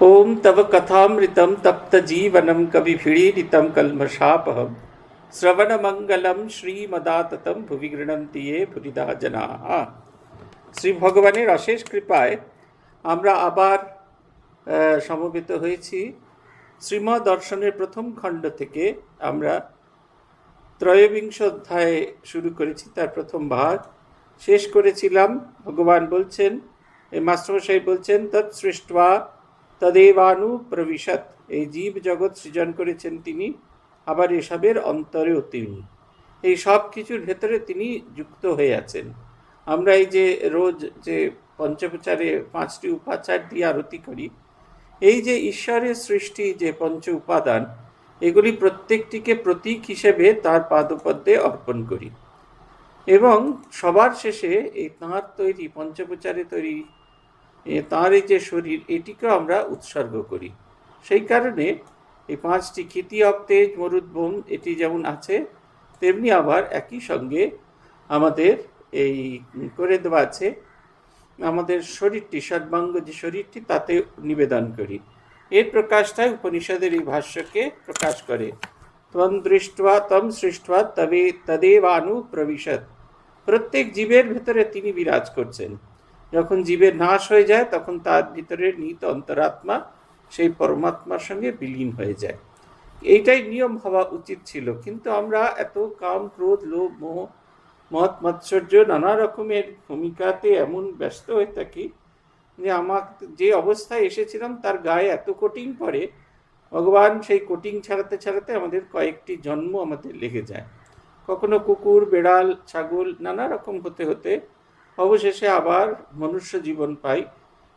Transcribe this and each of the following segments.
ओम तव कथामृतं तप्तजीवनं कविभिरीडितं कल्मषापहं শ্রবণমঙ্গলম শ্রীমদাততম ভুবি গৃণন্তি য়ে ভুরিদা জনাঃ। শ্রী ভগবানের অশেষ কৃপায় আমরা আবার সমবেত হয়েছি। শ্রীমদ দর্শনের প্রথম খণ্ড থেকে আমরা ত্রয়োবিংশ অধ্যায়ে শুরু করেছি, তার প্রথম ভাগ শেষ করেছিলাম। ভগবান বলছেন, মাস্টারমশাই বলছেন, তৎ সৃষ্ট্বা তদেবানু প্রবিশত, এই জীব জগৎ সৃজন করেছেন তিনি, আবার এসবের অন্তরেও তিনি, এই সব কিছুর ভেতরে তিনি যুক্ত হয়ে আছেন। আমরা এই যে রোজ যে পঞ্চোপচারে 5টি উপাচার দিয়ে আরতি করি, এই যে ঈশ্বরের সৃষ্টি যে পঞ্চ উপাদান, এগুলি প্রত্যেকটিকে প্রতীক হিসেবে তার পাদপদ্মে অর্পণ করি এবং সবার শেষে এই তাঁর তৈরি পঞ্চোপচারে তৈরি তাঁর এই যে শরীর, এটিকেও আমরা উৎসর্গ করি। সেই কারণে এই 5টি ক্ষিতি অবতেজ মরুদ্বোম এটি যেমন আছে, তেমনি আবার একই সঙ্গে আমাদের এই করে দেওয়া আছে আমাদের শরীরটি, সর্বাঙ্গ যে শরীরটি, তাতে নিবেদন করি। এর প্রকাশটাই উপনিষদের এই ভাষ্যকে প্রকাশ করে। ত্বম দৃष्ट्वा তম সৃष्ट्वा তদেবানু প্রবিশত, প্রত্যেক জীবের ভেতরে তিনি বিরাজ করছেন। যখন জীবের নাশ হয়ে যায় তখন তার ভিতরে নিহিত অন্তরাত্মা সেই পরমাত্মার সঙ্গে বিলীন হয়ে যায়। এইটাই নিয়ম হওয়া উচিত ছিল, কিন্তু আমরা এত কাম, ক্রোধ, লোভ, মোহ, মত, মাৎসর্য নানা রকমের ভূমিকাতে এমন ব্যস্ত হয়ে থাকি যে আমার যে অবস্থায় এসেছিলাম তার গায়ে এত কোটিং পড়ে, ভগবান সেই কোটিং ছাড়াতে ছাড়াতে আমাদের কয়েকটি জন্ম আমাদের লেগে যায়। কখনো কুকুর, বেড়াল, ছাগল নানা রকম হতে হতে অবশেষে আবার মনুষ্য জীবন পাই।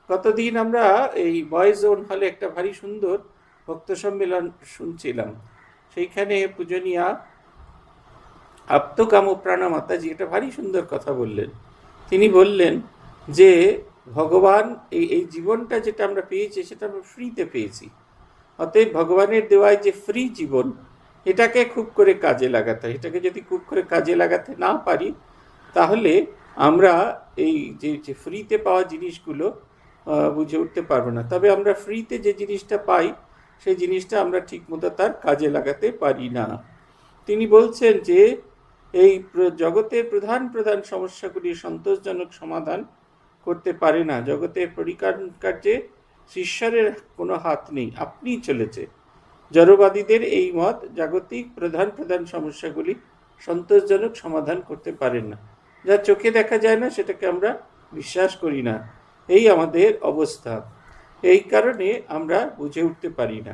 গতদিন আমরা এই বয়েজ জোন হলে একটা ভারী সুন্দর ভক্ত সম্মেলন শুনছিলাম। সেইখানে পূজনীয়া আপ্তকাম প্রাণা মাতাজি একটা ভারী সুন্দর কথা বললেন। তিনি বললেন যে ভগবান এই জীবনটা যেটা আমরা পেয়েছি সেটা আমরা ফ্রিতে পেয়েছি। অতএব ভগবানের দেওয়ায় যে ফ্রি জীবন, এটাকে খুব করে কাজে লাগাতে হয়। এটাকে যদি খুব করে কাজে লাগাতে না পারি, তাহলে আমরা এই যে ফ্রিতে পাওয়া জিনিসগুলো বুঝে উঠতে পারবো না। তবে আমরা ফ্রিতে যে জিনিসটা পাই, সেই জিনিসটা আমরা ঠিকমতো তার কাজে লাগাতে পারি না। তিনি বলছেন যে এই জগতের প্রধান প্রধান সমস্যাগুলির সন্তোষজনক সমাধান করতে পারে না। জগতের পরিকারণ কার্যে ঈশ্বরের কোনো হাত নেই, আপনিই চলেছে। জড়বাদীদের এই মত জাগতিক প্রধান প্রধান সমস্যাগুলি সন্তোষজনক সমাধান করতে পারেন না। যা চোখে দেখা যায় না সেটাকে আমরা বিশ্বাস করি না, এই আমাদের অবস্থা। এই কারণে আমরা বুঝে উঠতে পারি না।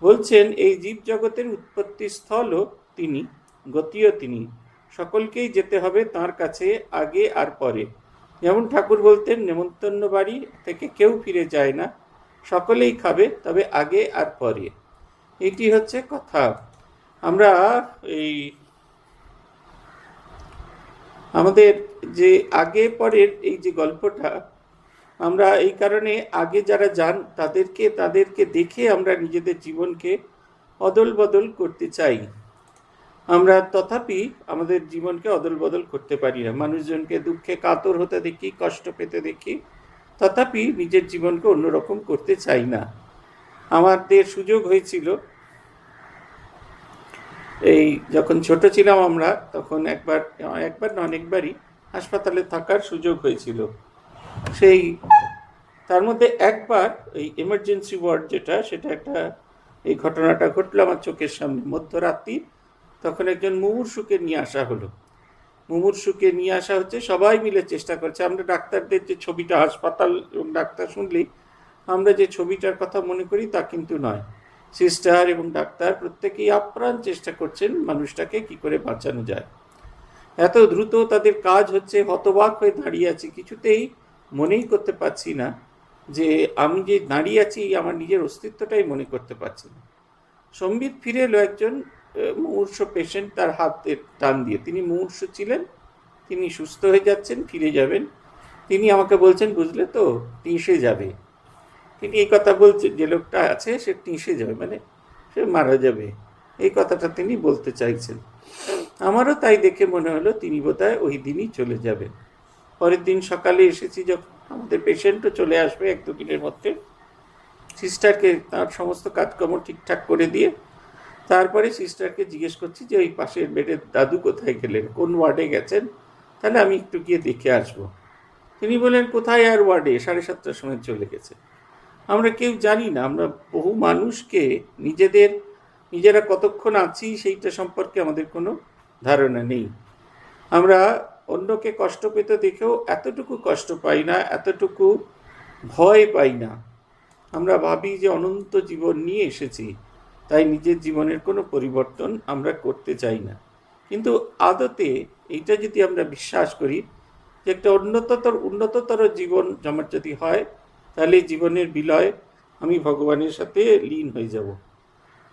বলছেন এই জীব জগতের উৎপত্তি স্থলও তিনি, গতিও তিনি, সকলকেই যেতে হবে তার কাছে আগে আর পরে। যেমন ঠাকুর বলতেন, নেমন্তন্ন বাড়ি থেকে কেউ ফিরে যায় না, সকলেই খাবে, তবে আগে আর পরে। এটি হচ্ছে কথা। আমরা এই আমাদের যে আগে পরের এই যে গল্পটা, আমরা এই কারণে আগে যারা যান তাদেরকে দেখে আমরা নিজেদের জীবনকে অদল বদল করতে চাই। আমরা তথাপি আমাদের জীবনকে অদল বদল করতে পারি না। মানুষজনকে দুঃখে কাতর হতে দেখি, কষ্ট পেতে দেখি, তথাপি নিজের জীবনকে অন্যরকম করতে চাই না। আমাদের সুযোগ হয়েছিল, এই যখন ছোট ছিলাম আমরা, তখন একবার না অনেকবারই হাসপাতালে থাকার সুযোগ হয়েছিল। সেই তার মধ্যে একবার এই এমার্জেন্সি ওয়ার্ড যেটা, সেটা একটা এই ঘটনাটা ঘটলো আমার চোখের সামনে। মধ্যরাত্রি তখন একজন মুমূর্ষুকে নিয়ে আসা হলো। মুমূর্ষুকে নিয়ে আসা হচ্ছে, সবাই মিলে চেষ্টা করছে। আমরা ডাক্তারদের যে ছবিটা, হাসপাতাল এবং ডাক্তার শুনলেই আমরা যে ছবিটার কথা মনে করি তা কিন্তু নয়। সিস্টার এবং ডাক্তার প্রত্যেকেই আপ্রাণ চেষ্টা করছেন মানুষটাকে কি করে বাঁচানো যায়। এত দ্রুত তাদের কাজ হচ্ছে, হতবাক হয়ে দাঁড়িয়ে আছি, কিছুতেই মনেই করতে পারছি না যে আমি যে দাঁড়িয়ে আছি আমার নিজের অস্তিত্বটাই মনে করতে পারছি না। সম্বিত ফিরে এলো একজন মুমূর্ষ পেশেন্ট, তার হাতে টান দিয়ে। তিনি মুমূর্ষ ছিলেন, তিনি সুস্থ হয়ে যাচ্ছেন, ফিরে যাবেন। তিনি আমাকে বলছেন, বুঝলে তো, টিঁসে যাবে। তিনি এই কথা বলছেন, যে লোকটা আছে সে টিঁসে যাবে, মানে সে মারা যাবে, এই কথাটা তিনি বলতে চাইছেন। আমারও তাই দেখে মনে হলো তিনি বোধহয় ওই দিনই চলে যাবেন। পরের দিন সকালে এসেছি, যখন আমাদের পেশেন্টও চলে আসবে 1-2 দিনের মধ্যে, সিস্টারকে তার সমস্ত কাজকর্ম ঠিকঠাক করে দিয়ে তারপরে সিস্টারকে জিজ্ঞেস করছি যে ওই পাশের বেডের দাদু কোথায় গেলেন, কোন ওয়ার্ডে গেছেন, তাহলে আমি একটু গিয়ে দেখে আসবো। তিনি বললেন কোথায় আর ওয়ার্ডে, 7:30টার সময় চলে গেছে। আমরা কেউ জানি না, আমরা বহু মানুষকে নিজেরা কতক্ষণ আছি সেইটা সম্পর্কে আমাদের কোনো ধারণা নেই। আমরা অন্যকে কষ্ট পেতে দেখেও এতটুকু কষ্ট পাই না, এতটুকু ভয় পাই না। আমরা ভাবি যে অনন্ত জীবন নিয়ে এসেছি, তাই নিজের জীবনের কোনো পরিবর্তন আমরা করতে চাই না। কিন্তু আদতে এইটা যদি আমরা বিশ্বাস করি যে একটা উন্নততর জীবন আমার যদি হয়, তাহলে জীবনের বিলয় আমি ভগবানের সাথে লীন হয়ে যাব।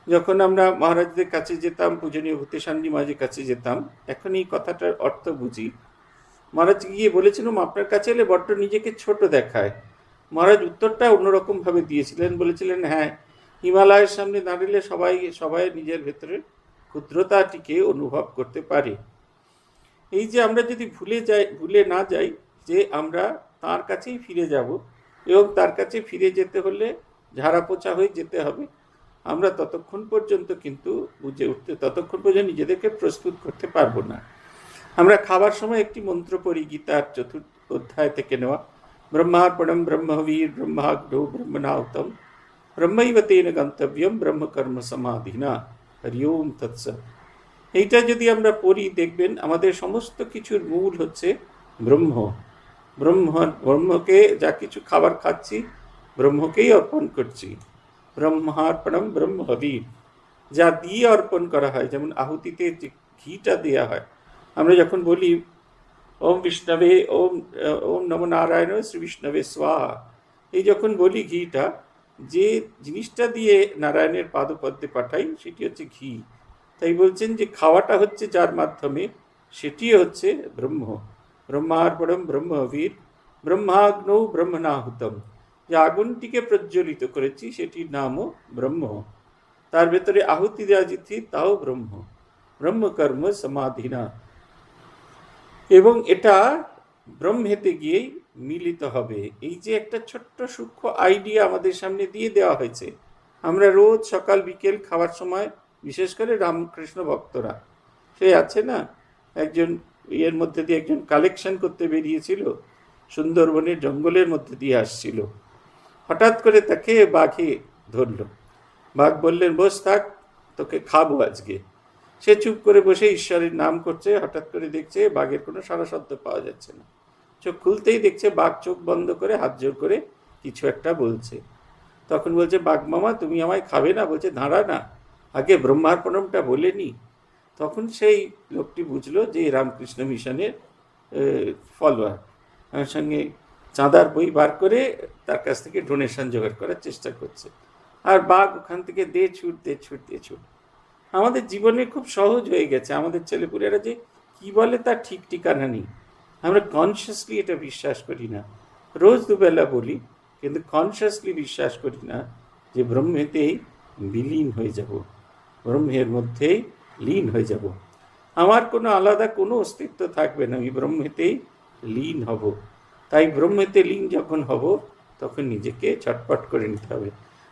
যখন আমরা মহারাজদের কাছে যেতাম, পূজনীয় ভূতেশানজি মহারাজের কাছে যেতাম, এখন এই কথাটার অর্থ বুঝি। মহারাজ গিয়ে বলেছিলাম আপনার কাছে এলে বড্ড নিজেকে ছোট দেখায়। মহারাজ উত্তরটা অন্যরকমভাবে দিয়েছিলেন, বলেছিলেন হ্যাঁ, হিমালয়ের সামনে দাঁড়িয়ে সবাই নিজের ভেতরে ক্ষুদ্রতাটিকে অনুভব করতে পারে। এই যে আমরা যদি ভুলে না যাই যে আমরা তার কাছেই ফিরে যাব, এবং তার কাছে ফিরে যেতে হলে ঝাড়া পোছা হয়ে যেতে হবে, আমরা ততক্ষণ পর্যন্ত নিজেদেরকে প্রস্তুত করতে পারবো না। আমরা খাবার সময় একটি মন্ত্র পড়ি, গীতার 4th অধ্যায় থেকে নেওয়া, ব্রহ্মার্পণম ব্রহ্মবীর ব্রহ্মাগ্নৌ ব্রহ্মণাহুতম ব্রহ্মৈব তেন গন্তব্যম ব্রহ্মকর্ম সমাধিনা হরি ওম তৎসৎ। এইটা যদি আমরা পড়ি, দেখবেন আমাদের সমস্ত কিছুর মূল হচ্ছে ব্রহ্মকে যা কিছু খাবার খাচ্ছি ব্রহ্মকেই অর্পণ করছি। ব্রহ্মার্পণম ব্রহ্মবীর, যা দিয়ে অর্পণ করা হয়, যেমন আহুতিতে যে ঘিটা দেওয়া হয়, আমরা যখন বলি ওম বিষ্ণবে ওম নম নারায়ণ শ্রী বিষ্ণবে স্বাহা, এই যখন বলি ঘিটা, যে জিনিসটা দিয়ে নারায়ণের পাদপদ্মে পাঠাই সেটি হচ্ছে ঘি। তাই বলছেন যে খাওয়াটা হচ্ছে যার মাধ্যমে, সেটি হচ্ছে ব্রহ্মার্পণম ব্রহ্মবীর ব্রহ্মাগ্নৌ ব্রহ্মণাহুতম, যে আগুনটিকে প্রজ্বলিত করেছি সেটির নামও ব্রহ্ম, তার ভেতরে আহুতি দেওয়া যেটি তাও ব্রহ্মকর্ম সমাধিনা। এবং এটা ব্রহ্মেতে গিয়েই মিলিত হবে। এই যে একটা ছোট্ট সূক্ষ্ম আইডিয়া আমাদের সামনে দিয়ে দেওয়া হয়েছে। আমরা রোজ সকাল বিকেল খাওয়ার সময়, বিশেষ করে রামকৃষ্ণ ভক্তরা, সে আছে না, একজন মধ্যে দিয়ে একজন কালেকশন করতে বেরিয়েছিল, সুন্দরবনের জঙ্গলের মধ্যে দিয়ে আসছিল, হঠাৎ করে তাকে বাঘে ধরল। বাঘ বললেন বস থাক, তোকে খাবো আজকে। সে চুপ করে বসে ঈশ্বরের নাম করছে, হঠাৎ করে দেখছে বাঘের কোনো সারা শব্দ পাওয়া যাচ্ছে না। চোখ খুলতেই দেখছে বাঘ চোখ বন্ধ করে হাত জোর করে কিছু একটা বলছে। তখন বলছে বাঘ মামা তুমি আমায় খাবে না? বলছে দাঁড়া না, আগে ব্রহ্মার্পণমটা বলে নি। তখন সেই লোকটি বুঝলো যে রামকৃষ্ণ মিশনের ফলোয়ার, আমার সঙ্গে চাঁদার বই বার করে তার কাছ থেকে ডোনেশন জোগাড় করার চেষ্টা করছে। আর বাঘ ওখান থেকে দে ছুট। আমাদের জীবনে খুব সহজ হয়ে গেছে, আমাদের ছেলেপুলেরা যে কি বলে তার ঠিক ঠিকানা নেই। আমরা কনসিয়াসলি এটা বিশ্বাস করি না, রোজ দুবেলা বলি, কিন্তু কনসিয়াসলি বিশ্বাস করি না যে ব্রহ্মেতেই বিলীন হয়ে যাব, ব্রহ্মের মধ্যেই লীন হয়ে যাব। আমার কোনো আলাদা কোনো অস্তিত্ব থাকবে না, আমি ব্রহ্মেতেই লীন হব। তাই ব্রহ্মেতে লীন যখন হব, তখন নিজেকে ছটপট করে নিতে হবে।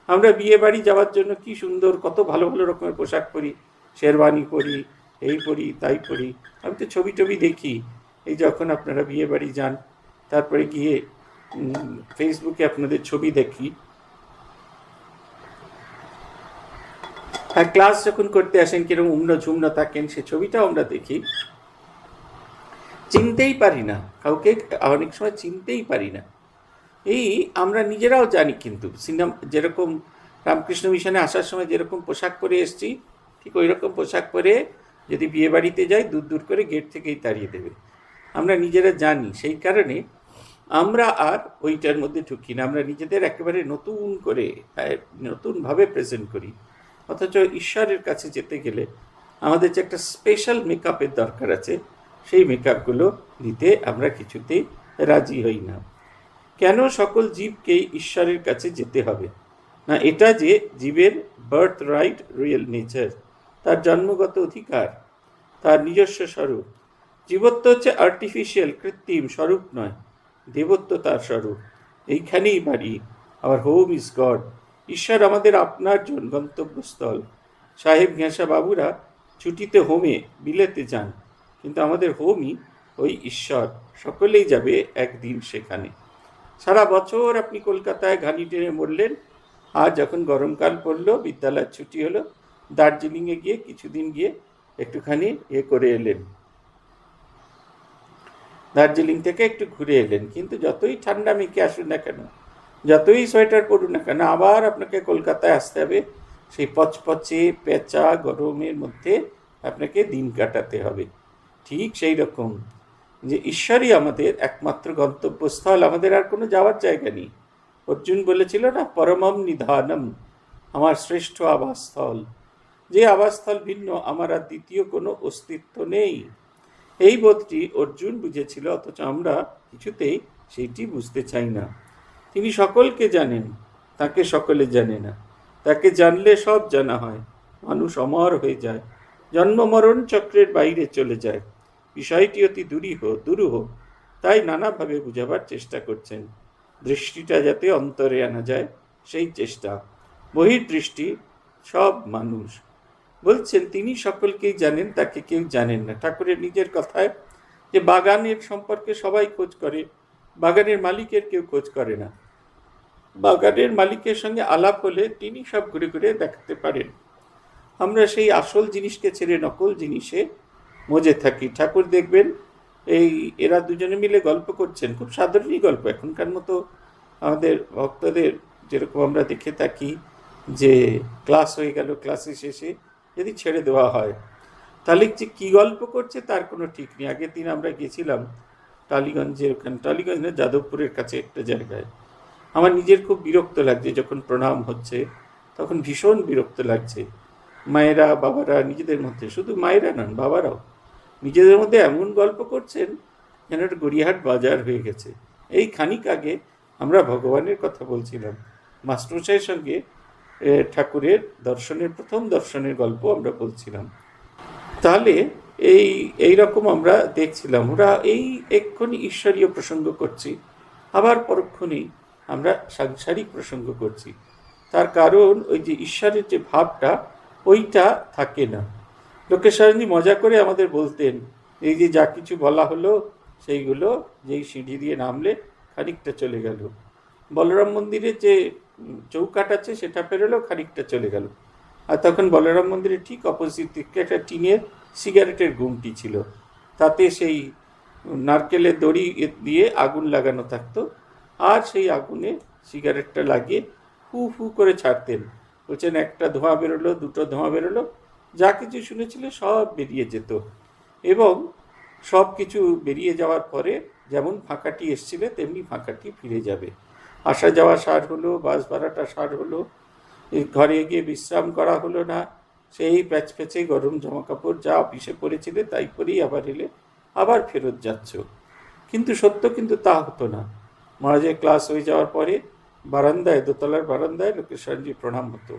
আমরা বিয়ে বাড়ি যাওয়ার জন্য কি সুন্দর কত ভালো ভালো রকমের পোশাক পরি, শেরওয়ানি পরি, এই পরি তাই পরি। আমি তো ছবি দেখি, এই যখন আপনারা বিয়ে বাড়ি যান, তারপরে গিয়ে ফেসবুকে আপনাদের ছবি দেখি, আর ক্লাস যখন করতে আসেন কিরকম উম্ন ঝুমনা থাকেন, সে ছবিটাও আমরা দেখি। চিনতেই পারি না কাউকে, অনেক সময় চিনতেই পারি না। এই আমরা নিজেরাও জানি, কিন্তু সিনেমা যেরকম রামকৃষ্ণ মিশনে আসার সময় যেরকম পোশাক পরে এসছি, ঠিক ওই রকম পোশাক পরে যদি বিয়ে বাড়িতে যাই, দূর করে গেট থেকেই তাড়িয়ে দেবে। আমরা নিজেরা জানি, সেই কারণে আমরা আর ওইটার মধ্যে ঢুকি না। আমরা নিজেদের একেবারে নতুনভাবে প্রেজেন্ট করি। অথচ ঈশ্বরের কাছে যেতে গেলে আমাদের যে একটা স্পেশাল মেকআপের দরকার আছে, সেই মেকআপগুলো দিতে আমরা কিছুতেই রাজি হই না। কেন সকল জীবকেই ঈশ্বরের কাছে যেতে হবে না? এটা যে জীবের বার্থ রাইট, রিয়েল নেচার, তার জন্মগত অধিকার, তার নিজস্ব স্বরূপ। জীবত্ব হচ্ছে আর্টিফিশিয়াল, কৃত্রিম স্বরূপ নয়, দেবত্ব তার স্বরূপ। এইখানেই বাড়ি, আওয়ার হোম ইজ গড। ঈশ্বর আমাদের আপনার জন, গন্তব্যস্থল। সাহেব ঘেঁষা বাবুরা ছুটিতে হোমে বিলেতে যান, কিন্তু আমাদের হোমই ওই ঈশ্বর। সকলেই যাবে একদিন সেখানে। সারা বছর আপনি কলকাতায় ঘানি টেনে মরলেন, আর যখন গরমকাল পড়ল, বিদ্যালয়ের ছুটি হলো, দার্জিলিংয়ে গিয়ে কিছুদিন গিয়ে একটুখানি করে এলেন, দার্জিলিং থেকে একটু ঘুরে এলেন। কিন্তু যতই ঠান্ডা মেখে আসুন না কেন, যতই সোয়েটার পরুন না কেন, আবার আপনাকে কলকাতায় আসতে হবে। সেই পচপচে পেঁচা গরমের মধ্যে আপনাকে দিন কাটাতে হবে। ঠিক সেই রকম যে ঈশ্বরই আমাদের একমাত্র গন্তব্যস্থল, আমাদের আর কোনো যাওয়ার জায়গা নেই। অর্জুন বলেছিল না, পরমম নিধানম, আমার শ্রেষ্ঠ আবাসস্থল। যে আবাসস্থল ভিন্ন, আমার আর দ্বিতীয় কোনো অস্তিত্ব নেই। এই বোধটি অর্জুন বুঝেছিল, অথচ আমরা কিছুতেই সেইটি বুঝতে চাই না। তিনি সকলকে জানেন, তাকে সকলে জানে না। তাকে জানলে সব জানা হয়, মানুষ অমর হয়ে যায়, জন্ম মরণ চক্রের বাইরে চলে যায়। বিষয়টি অতি দুরূহ, তাই নানাভাবে বুঝাবার চেষ্টা করছেন। দৃষ্টিটা যাতে অন্তরে আনা যায়, সেই চেষ্টা। বহির্দৃষ্টি সব মানুষ। বলছেন তিনি সকলকেই জানেন, তাকে কেউ জানেন না। ঠাকুরের নিজের কথায় যে বাগানের সম্পর্কে সবাই খোঁজ করে, বাগানের মালিকের কেউ খোঁজ করে না। বাগানের মালিকের সঙ্গে আলাপ হলে তিনি সব ঘুরে ঘুরে দেখাতে পারেন। আমরা সেই আসল জিনিসকে ছেড়ে নকল জিনিসে মজে থাকি। ঠাকুর দেখবেন এরা দুজনে মিলে গল্প করছেন, খুব সাধারণই গল্প। এখনকার মতো আমাদের ভক্তদের যেরকম আমরা দেখে থাকি যে ক্লাস হয়ে গেল, ক্লাসে শেষে যদি ছেড়ে দেওয়া হয়, তাহলে যে কী গল্প করছে তার কোনো ঠিক নেই। আগের দিন আমরা গেছিলাম টালিগঞ্জের ওখানে, টালিগঞ্জ না, যাদবপুরের কাছে একটা জায়গায়। আমার নিজের খুব বিরক্ত লাগছে, যখন প্রণাম হচ্ছে তখন ভীষণ বিরক্ত লাগছে। মায়েরা বাবারা নিজেদের মধ্যে, শুধু মায়েরা নন, বাবারাও নিজেদের মধ্যে এমন গল্প করছেন যেন একটা গড়িয়াহাট বাজার হয়ে গেছে। এই খানিক আগে আমরা ভগবানের কথা বলছিলাম, মাস্টারমশাইয়ের সঙ্গে ঠাকুরের দর্শনের, প্রথম দর্শনের গল্প আমরা বলছিলাম। তাহলে এই রকম আমরা দেখছিলাম, ওরা এক্ষুনি ঈশ্বরীয় প্রসঙ্গ করছি, আবার পরক্ষণেই আমরা সাংসারিক প্রসঙ্গ করছি। তার কারণ ওই যে ঈশ্বরের যে ভাবটা, ওইটা থাকে না। লোকেশ্বরজি মজা করে আমাদের বলতেন, এই যে যা কিছু বলা হলো সেইগুলো যেই সিঁড়ি দিয়ে নামলে খানিকটা চলে গেল। বলরাম মন্দিরের যে চৌকাট আছে সেটা পেরোলো, খানিকটা চলে গেল। আর তখন বলরাম মন্দিরের ঠিক অপোজিট দিকে একটা টিনের সিগারেটের গুমটি ছিল, তাতে সেই নারকেলের দড়ি দিয়ে আগুন লাগানো থাকতো, আর সেই আগুনে সিগারেটটা লাগিয়ে ফু ফু করে ছাড়তেন। বলছেন একটা ধোঁয়া বেরোলো, দুটো ধোঁয়া বেরোলো, যা কিছু শুনেছিল সব বেরিয়ে যেত। এবং সব কিছু বেরিয়ে যাওয়ার পরে যেমন ফাঁকাটি এসছিল তেমনি ফাঁকাটি ফিরে যাবে। আসা যাওয়া সার হলো, বাস ভাড়াটা সার হলো, ঘরে গিয়ে বিশ্রাম করা হলো না, সেই প্যাচপ্যাচে গরম জামাকাপড় যা অফিসে পরেছিলে তাই পরেই আবার এলে, আবার ফেরত যাচ্ছ। কিন্তু সত্য কিন্তু তা হতো না। মহারাজের ক্লাস হয়ে যাওয়ার পরে বারান্দায়, দোতলার বারান্দায় লোকেশ্বরজি প্রণাম হতো।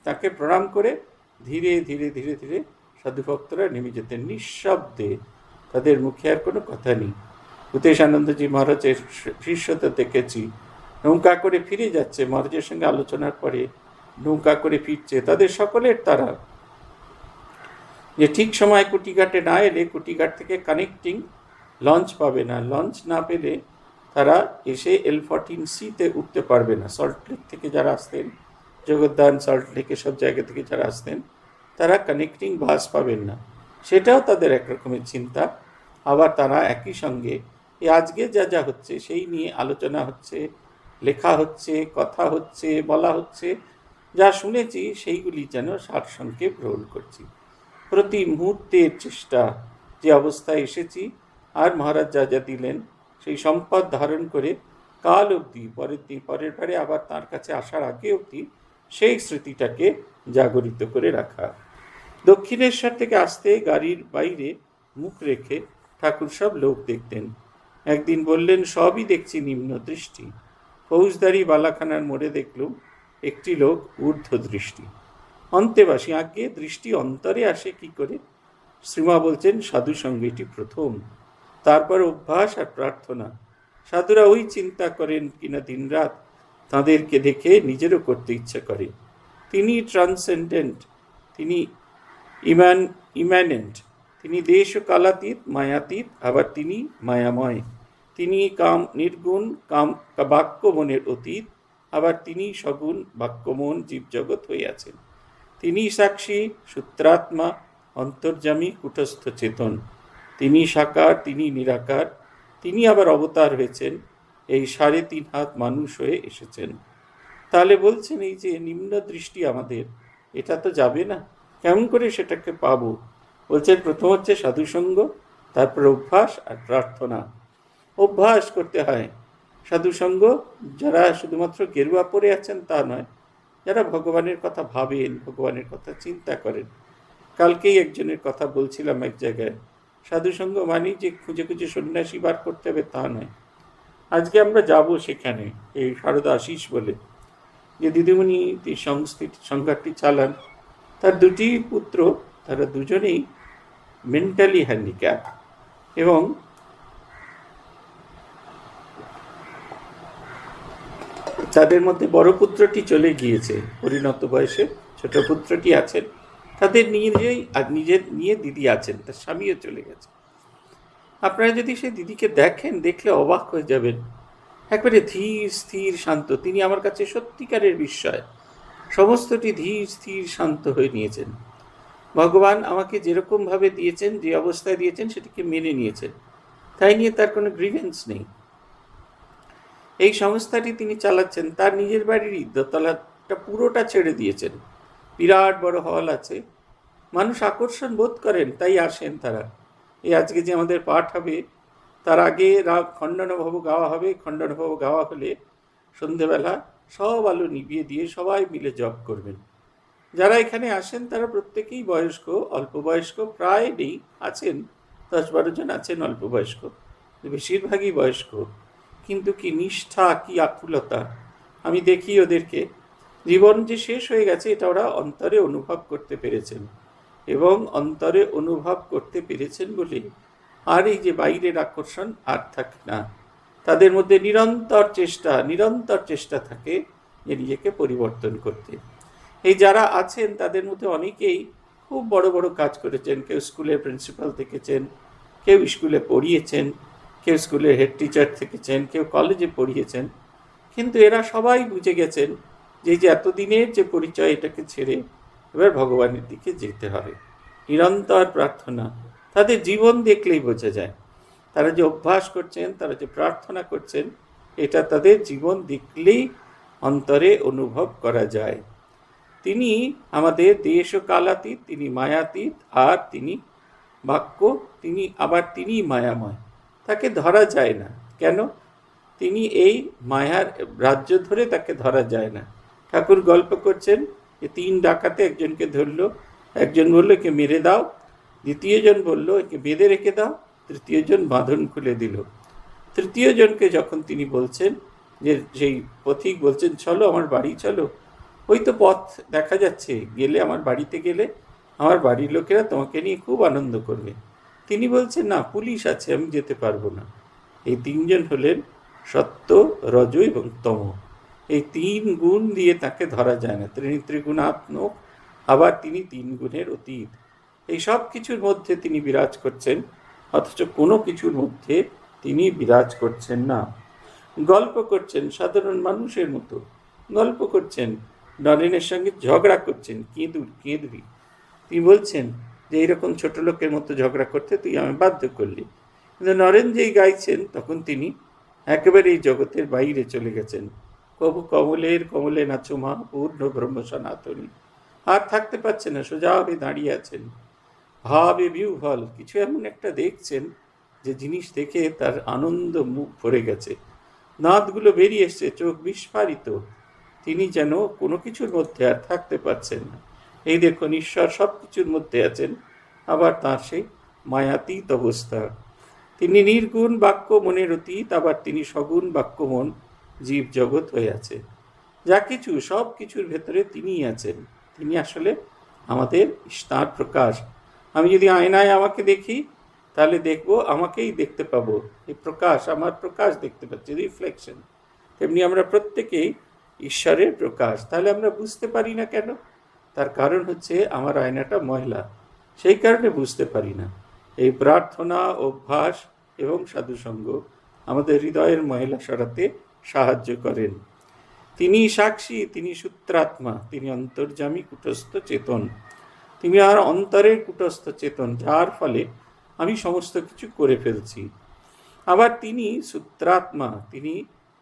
তাকে প্রণাম করে ধীরে ধীরে ধীরে ধীরে সাধুভক্তরা নেমে যেতেন নিঃশব্দে, তাদের মুখে আর কোনো কথা নেই। ভূতেশানন্দজি মহারাজের শিষ্যতা দেখেছি, নৌকা করে ফিরে যাচ্ছে, মহারাজের সঙ্গে আলোচনার পরে নৌকা করে ফিরছে। তাদের সকলের তারা যে ঠিক সময় কুটিঘাটে না এলে কুটিঘাট থেকে কানেক্টিং লঞ্চ পাবে না, লঞ্চ না পেলে তারা এসে L14C-তে উঠতে পারবে না। সল্টলেক থেকে যারা আসতেন, জগদ্দান, সল্টলেক সব জায়গা থেকে যারা আসতেন, তারা কানেক্টিং বাস পাবেন না। সেটাও তাদের একরকমের চিন্তা। আবার তারা একই সঙ্গে আজকে যা যা হচ্ছে সেই নিয়ে আলোচনা হচ্ছে, লেখা হচ্ছে, কথা হচ্ছে, বলা হচ্ছে, যা শুনেছি সেইগুলি যেন সারসংক্ষেপ গ্রহণ করছি। প্রতি মুহূর্তের চেষ্টা, যে অবস্থায় এসেছি আর মহারাজ যা যা দিলেন সেই সম্পদ ধারণ করে কাল অবধি, পরের বারে আবার তার কাছে আসার আগে অবধি সেই স্মৃতিটাকে জাগরিত করে রাখা। দক্ষিণেশ্বর থেকে আসতে গাড়ির বাইরে মুখ রেখে ঠাকুর সব লোক দেখতেন। একদিন বললেন, সবই দেখছি নিম্ন দৃষ্টি। ফৌজদারি বালাখানার মোড়ে দেখলুম একটি লোক ঊর্ধ্ব দৃষ্টি। অন্তেবাসী, আগে দৃষ্টি অন্তরে আসে কি করে? শ্রীমা বলছেন, সাধু সঙ্গে এটি প্রথম, তারপর অভ্যাস আর প্রার্থনা। সাধুরা ওই চিন্তা করেন কিনা দিনরাত, তাঁদেরকে দেখে নিজেরও করতে ইচ্ছে করে। তিনি ট্রান্সেন্ডেন্ট, তিনি ইম্যানেন্ট, তিনি দেশ ও কালাতীত, মায়াতীত, আবার তিনি মায়াময়। তিনি নির্গুণ বাক্য মনের অতীত, আবার তিনি সগুণ বাক্যমন জীবজগৎ হইয়াছেন। তিনি সাক্ষী, সূত্রাত্মা, অন্তর্যামী, কুটস্থ চেতন। তিনি সাকার, তিনি নিরাকার, তিনি আবার অবতার হয়েছেন, এই 3.5 হাত মানুষ হয়ে এসেছেন। তাহলে বলছেন এই যে নিম্ন দৃষ্টি আমাদের, এটা তো যাবে না, কেমন করে সেটাকে পাবো? বলছেন প্রথম হচ্ছে সাধুসঙ্গ, তারপর অভ্যাস আর প্রার্থনা। অভ্যাস করতে হয় সাধুসঙ্গ। যারা শুধুমাত্র গেরুয়া পরে আছেন তা নয়, যারা ভগবানের কথা ভাবেন, ভগবানের কথা চিন্তা করেন। কালকেই একজনের কথা বলছিলাম এক জায়গায়, সাধুসঙ্গ মানে যে খুঁজে খুঁজে সন্ন্যাসী বার করতে হবে তা নয়। আজকে আমরা যাব সেখানে, এই সারদা আশিস বলে যে দিদিমণি সংঘাতটি চালান, তার 2টি পুত্র, তারা দুজনেই মেন্টালি হ্যান্ডিক্যাপ, এবং তাদের মধ্যে বড় পুত্রটি চলে গিয়েছে পরিণত বয়সে, ছোট পুত্রটি আছেন, তাদের নিয়ে দিদি আছেন, তার স্বামীও চলে গেছে। আপনারা যদি সেই দিদিকে দেখেন, দেখলে অবাক হয়ে যাবেন, একবারে ধীর স্থির শান্ত। তিনি আমার কাছে সত্যিকারের বিস্ময়, সমস্তটি ধীর স্থির শান্ত হয়ে নিয়েছেন। ভগবান আমাকে যেরকমভাবে দিয়েছেন, যে অবস্থায় দিয়েছেন সেটিকে মেনে নিয়েছেন, তাই নিয়ে তার কোনো গ্রিভেন্স নেই। এই সংস্থাটি তিনি চালাচ্ছেন, তার নিজের বাড়িরই দোতলাটা পুরোটা ছেড়ে দিয়েছেন। বিরাট বড় হল আছে, মানুষ আকর্ষণ বোধ করেন তাই আসেন তারা। এই আজকে যে আমাদের পাঠ হবে, তার আগে খণ্ডনভব গাওয়া হবে। খণ্ডনভব গাওয়া হলে সন্ধেবেলা সব আলো নিভিয়ে দিয়ে সবাই মিলে জপ করবেন। যারা এখানে আসেন তারা প্রত্যেকেই বয়স্ক, অল্প বয়স্ক প্রায় নেই, আছেন 10-12 জন আছেন অল্প বয়স্ক, বেশিরভাগই বয়স্ক। কিন্তু কি নিষ্ঠা, কি আকুলতা! আমি দেখি ওদেরকে, জীবন যে শেষ হয়ে গেছে এটা ওরা অন্তরে অনুভব করতে পেরেছেন, এবং অন্তরে অনুভব করতে পেরেছেন বলে আর এই যে বাইরের আকর্ষণ আর থাকে না। তাদের মধ্যে নিরন্তর চেষ্টা থাকে যে নিজেকে পরিবর্তন করতে। এই যারা আছেন তাদের মধ্যে অনেকেই খুব বড় বড় কাজ করেছেন। কেউ স্কুলের প্রিন্সিপাল থেকেছেন, কেউ স্কুলে পড়িয়েছেন, কেউ স্কুলের হেড টিচার থেকেছেন, কেউ কলেজে পড়িয়েছেন। কিন্তু এরা সবাই বুঝে গেছেন যে এতদিনের যে পরিচয়, এটাকে ছেড়ে এবার ভগবানের দিকে যেতে হবে। নিরন্তর প্রার্থনা, তাদের জীবন দেখলেই বোঝা যায়। তারা যে অভ্যাস করছেন, তারা যে প্রার্থনা করছেন, এটা তাদের জীবন দেখলেই অন্তরে অনুভব করা যায়। তিনি আমাদের দেশ ও কালাতীত, তিনি মায়াতীত, আর তিনি বাক্য, তিনি মায়াময়। তাকে ধরা যায় না। কেন? তিনি এই মায়ার রাজ্য ধরে, তাকে ধরা যায় না। ঠাকুর গল্প করছেন যে 3 ডাকাতে একজনকে ধরলো, একজন বলল একে মেরে দাও, দ্বিতীয় জন বলল একে বেঁধে রেখে দাও, তৃতীয় জন বাঁধন খুলে দিল। তৃতীয় জনকে যখন তিনি বলছেন, যে সেই পথিক বলছেন চলো আমার বাড়ি চলো, ওই তো পথ দেখা যাচ্ছে, গেলে আমার বাড়িতে গেলে আমার বাড়ির লোকেরা তোমাকে নিয়ে খুব আনন্দ করবে। তিনি বলছেন না, পুলিশ আছে, আমি যেতে পারবো না। এই 3 জন হলেন সত্য, রজ এবং তম। এই 3 গুণ দিয়ে তাকে ধরা যায় না। ত্রিগুণাত্মক, আবার তিনি 3 গুণের অতীত। এই সব কিছুর মধ্যে তিনি বিরাজ করছেন, অথচ কোনো কিছুর মধ্যে তিনি বিরাজ করছেন না। গল্প করছেন সাধারণ মানুষের মতো, গল্প করছেন, নরেনের সঙ্গে ঝগড়া করছেন, কেঁদুরি। তিনি বলছেন যে এইরকম ছোট লোকের মতো ঝগড়া করতে তুই আমি বাধ্য করলি। কিন্তু নরেন যেই গাইছেন, তখন তিনি একেবারে এই জগতের বাইরে চলে গেছেন। কবু কমলে নাচো মা, পূর্ণ ব্রহ্ম সনাতনী। আর থাকতে পারছেন না, সোজা হয়ে দাঁড়িয়ে আছেন। ভাবে বিহ্বল, কিছু এমন একটা দেখছেন যে জিনিস দেখে তার আনন্দ মুখ ভরে গেছে, দাঁতগুলো বেরিয়ে এসছে, চোখ বিস্ফারিত। তিনি যেন কোনো কিছুর মধ্যে আর থাকতে পারছেন না। এই দেখুন, ঈশ্বর সব কিছুর মধ্যে আছেন, আবার তাঁর সেই মায়াতীত অবস্থা। তিনি নির্গুণ বাক্য মনের অতীত, আবার তিনি সগুণ বাক্য মন জীব জগৎ হয়ে আছে। যা কিছু, সব কিছুর ভেতরে তিনিই আছেন। তিনি আসলে আমাদের তাঁর প্রকাশ। আমি যদি আয়নায় আমাকে দেখি, তাহলে দেখবো আমাকেই দেখতে পাবো। এই প্রকাশ, আমার প্রকাশ দেখতে পাচ্ছি, রিফ্লেকশন। তেমনি আমরা প্রত্যেকেই ঈশ্বরের প্রকাশ। তাহলে আমরা বুঝতে পারি না কেন? তার কারণ হচ্ছে আমার আয়নাটা ময়লা, সেই কারণে বুঝতে পারি না। এই প্রার্থনা, অভ্যাস এবং সাধুসঙ্গ আমাদের হৃদয়ের ময়লা সরাতে সাহায্য করেন। তিনি সাক্ষী, তিনি সূত্রাত্মা, তিনি অন্তর্যামী কূটস্থ চেতন, তিনি আর অন্তরের কূটস্থ চেতন, যার ফলে আমি সমস্ত কিছু করে ফেলছি। আবার তিনি সূত্রাত্মা, তিনি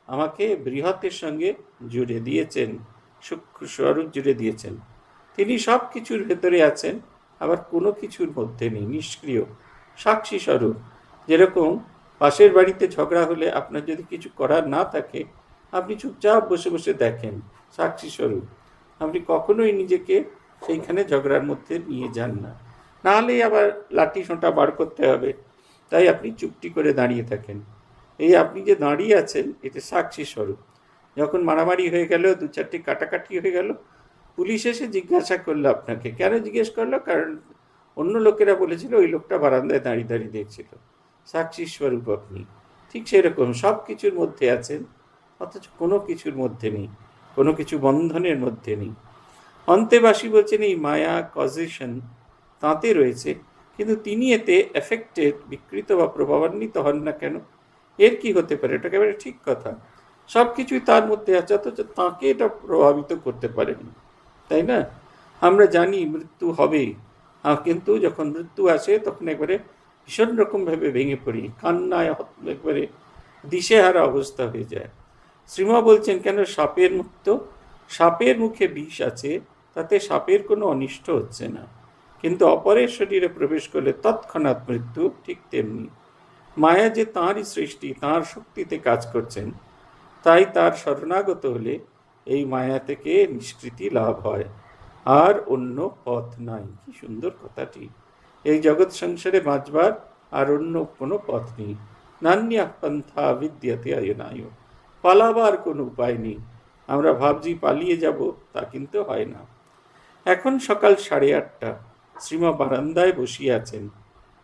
আমাকে বৃহতের সঙ্গে জুড়ে দিয়েছেন, সূক্ষ্ম স্বরূপ জুড়ে দিয়েছেন। তিনি সব কিছুর ভেতরে আছেন, আবার কোনো কিছুর মধ্যে নেই, নিষ্ক্রিয়, সাক্ষী স্বরূপ। যেরকম পাশের বাড়িতে ঝগড়া হলে আপনার যদি কিছু করার না থাকে, আপনি চুপচাপ বসে বসে দেখেন, সাক্ষী স্বরূপ। আপনি কখনোই নিজেকে সেইখানে ঝগড়ার মধ্যে নিয়ে যান না, নাহলেই আবার লাঠি সোঁটা বার করতে হবে, তাই আপনি চুপটি করে দাঁড়িয়ে থাকেন। এই আপনি যে দাঁড়িয়ে আছেন, এটা সাক্ষী স্বরূপ। যখন মারামারি হয়ে গেল, দু চারটি কাটাকাটি হয়ে গেল, পুলিশ এসে জিজ্ঞাসা করলো আপনাকে, কেন জিজ্ঞেস করলো? কারণ অন্য লোকেরা বলেছিল ওই লোকটা বারান্দায় দাঁড়িয়ে দাঁড়িয়ে দেখছিল। সাক্ষী স্বরূপ আপনি। ঠিক সেরকম সব কিছুর মধ্যে আছেন, অথচ কোনো কিছুর মধ্যে নেই, কোনো কিছু বন্ধনের মধ্যে নেই। অন্তেবাসী বলছেন এই মায়া কজেশন তাঁতে রয়েছে, কিন্তু তিনি এতে এফেক্টেড, বিকৃত বা প্রভাবান্বিত হন না কেন? এর কি হতে পারে? এটা একেবারে ঠিক কথা। সব কিছুই তার মধ্যে আছে, অথচ তাঁকে এটা প্রভাবিত করতে পারেনি, তাই না? আমরা জানি মৃত্যু হবেই, কিন্তু যখন মৃত্যু আসে তখন একবারে ভীষণ রকমভাবে ভেঙে পড়ি, কান্নায় একবারে দিশেহারা অবস্থা হয়ে যায়। শ্রীমা বলছেন, কেন সাপের মুক্ত? সাপের মুখে বিষ আছে, তাতে সাপের কোনো অনিষ্ট হচ্ছে না, কিন্তু অপরের শরীরে প্রবেশ করলে তৎক্ষণাৎ মৃত্যু। ঠিক তেমনি মায়া যে তাঁরই সৃষ্টি, তাঁর শক্তিতে কাজ করছেন, তাই তার শরণাগত হলে এই মায়া থেকে নিষ্কৃতি লাভ হয়, আর অন্য পথ নাই। কি সুন্দর কথাটি! এই জগৎ সংসারে বাঁচবার আর অন্য কোনো পথ নেই। নান্যা পন্থা বিদ্যতে আয়নায়, পালাবার কোনো উপায় নেই। আমরা ভাবছি পালিয়ে যাব, তা কিন্তু হয় না। এখন সকাল 8:30। শ্রীমা বারান্দায় বসিয়া আছেন।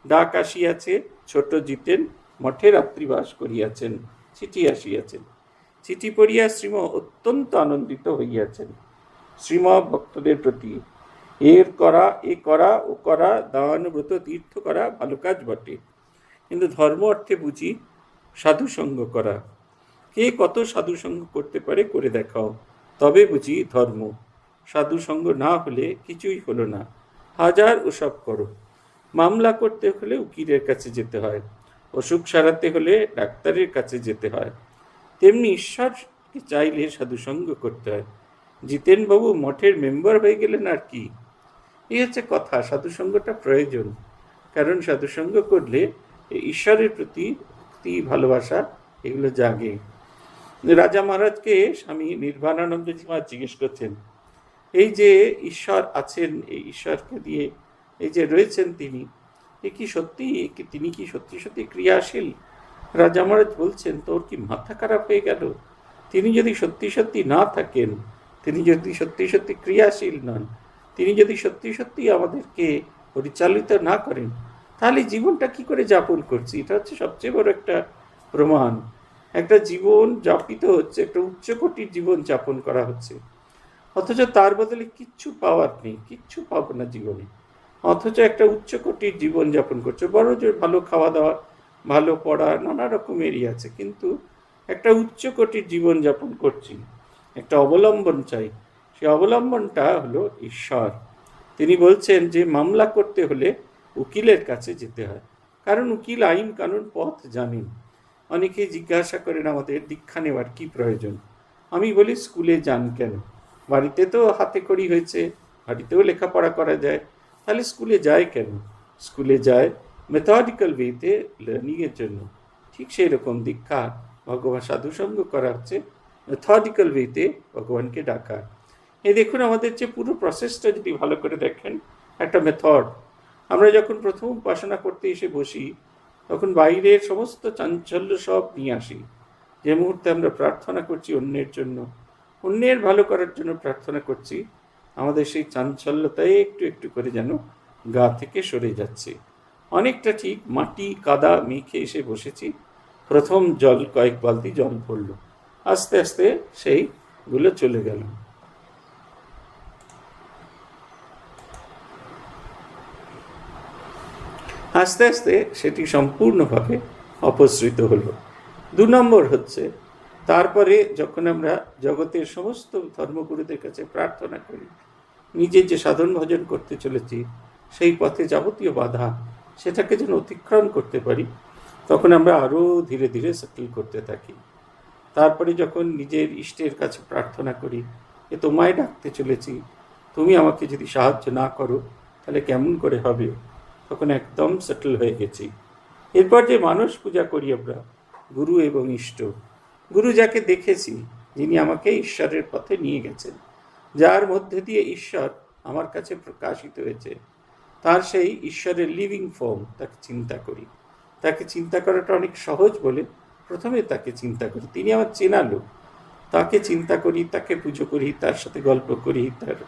ডাক আসিয়াছে, ছোট জিতেন মঠে রাত্রিবাস করিয়াছেন, চিঠি আসিয়াছেন। চিঠি পড়িয়া শ্রীমা অত্যন্ত আনন্দিত হইয়াছেন। শ্রীমা ভক্তদের প্রতি এ করা ও করা, দান ব্রত তীর্থ করা ভালো কাজ বটে, কিন্তু ধর্ম অর্থে বুঝি সাধুসঙ্গ করা। কে কত সাধুসঙ্গ করতে পারে, করে দেখাও, তবে বুঝি ধর্ম। সাধুসঙ্গ না হলে কিছুই হলো না। হাজার ওসব করো। মামলা করতে হলে উকিলের কাছে যেতে হয়, অসুখ সারাতে হলে ডাক্তারের কাছে যেতে হয়, তেমনি ঈশ্বরকে চাইলে সাধুসঙ্গ করতে হয়। জিতেনবাবু মঠের মেম্বার হয়ে গেলেন, আর কি? এই হচ্ছে কথা। সাধুসঙ্গটা প্রয়োজন, কারণ সাধুসঙ্গ করলে ঈশ্বরের প্রতি ভক্তি, ভালোবাসা এগুলো জাগে। রাজা মহারাজকে স্বামী নির্বাণানন্দজি মহারাজ জিজ্ঞেস করছেন, এই যে ঈশ্বর আছেন, এই ঈশ্বরকে দিয়ে এই যে রয়েছেন তিনি, এ কি সত্যি, তিনি কি সত্যি সত্যি ক্রিয়াশীল? রাজা মহারাজ বলছেন, তোর কি মাথা খারাপ হয়ে গেল? তিনি যদি সত্যি সত্যি না থাকেন, তিনি যদি সত্যি সত্যি ক্রিয়াশীল নন, তিনি যদি সত্যি সত্যি আমাদেরকে পরিচালিত না করেন, তাহলে জীবনটা কি করে যাপন করছি? এটা হচ্ছে সবচেয়ে বড় একটা প্রমাণ। একটা জীবন যাপিত হচ্ছে, একটা উচ্চকোটির জীবন যাপন করা হচ্ছে, অথচ তার বদলে কিচ্ছু পাওয়ার নেই, কিচ্ছু পাবো না জীবনে, অথচ একটা উচ্চকোটির জীবন যাপন করছে। বড় জোর ভালো খাওয়া দাওয়া, ভালো পড়া, নানা রকমেরই আছে, কিন্তু একটা উচ্চকোটির জীবন যাপন করছি। একটা অবলম্বন চাই, সেই অবলম্বনটা হলো ঈশ্বর। তিনি বলছেন যে মামলা করতে হলে উকিলের কাছে যেতে হয়, কারণ উকিল আইন কানুন পথ জানেন। অনেকে জিজ্ঞাসা করেন আমাদের দীক্ষা নেওয়ার কি প্রয়োজন। আমি বলি, স্কুলে যান কেন? বাড়িতে তো হাতে খড়ি হয়েছে, বাড়িতেও লেখাপড়া করা যায়, তাহলে স্কুলে যায় কেন? স্কুলে যায় মেথডিক্যাল ওয়েতে লার্নিংয়ের জন্য। ঠিক সেই রকম দীক্ষা, ভগবান সাধুসঙ্গ করা হচ্ছে মেথডিক্যাল ওয়েতে ভগবানকে ডাকা। এই দেখুন, আমাদের যে পুরো প্রসেসটা যদি ভালো করে দেখেন, একটা মেথড। আমরা যখন প্রথম উপাসনা করতে এসে বসি, তখন বাইরের সমস্ত চাঞ্চল্য সব নিয়ে আসি। যে মুহূর্তে আমরা প্রার্থনা করছি অন্যের জন্য, অন্যের ভালো করার জন্য প্রার্থনা করছি, আমাদের সেই চাঞ্চল্যতায় একটু একটু করে যেন গা থেকে সরে যাচ্ছে। অনেকটা ঠিক মাটি কাদা মেখে এসে বসেছি, প্রথম জল কয়েক বালতি জল পড়ল, আস্তে আস্তে সেই গুলো চলে গেল। আস্তে আস্তে সেটি সম্পূর্ণভাবে অপসৃত হলো। 2 নম্বর হচ্ছে, তারপরে যখন আমরা জগতের সমস্ত ধর্মগুরুদের কাছে প্রার্থনা করি, নিজে যে সাধন ভজন করতে চলেছি সেই পথে যাবতীয় বাধা সেটাকে যেন অতিক্রম করতে পারি, তখন আমরা আরও ধীরে ধীরে সেটেল করতে থাকি। তারপরে যখন নিজের ইষ্টের কাছে প্রার্থনা করি যে তোমায় ডাকতে চলেছি, তুমি আমাকে যদি সাহায্য না করো তাহলে কেমন করে হবে, তখন একদম সেটেল হয়ে গেছি। এরপর যে মানুষ পূজা করি আমরা, গুরু এবং ইষ্ট, গুরু যাকে দেখেছি, যিনি আমাকে ঈশ্বরের পথে নিয়ে গেছেন, যার মধ্যে দিয়ে ঈশ্বর আমার কাছে প্রকাশিত হয়েছে, তার সেই ঈশ্বরের লিভিং ফর্ম তাকে চিন্তা করি। তাকে চিন্তা করাটা অনেক সহজ বলে প্রথমে তাকে চিন্তা করি, তিনি আমার চেনা লোক, তাকে চিন্তা করি, তাকে পুজো করি, তার সাথে গল্প করি, তার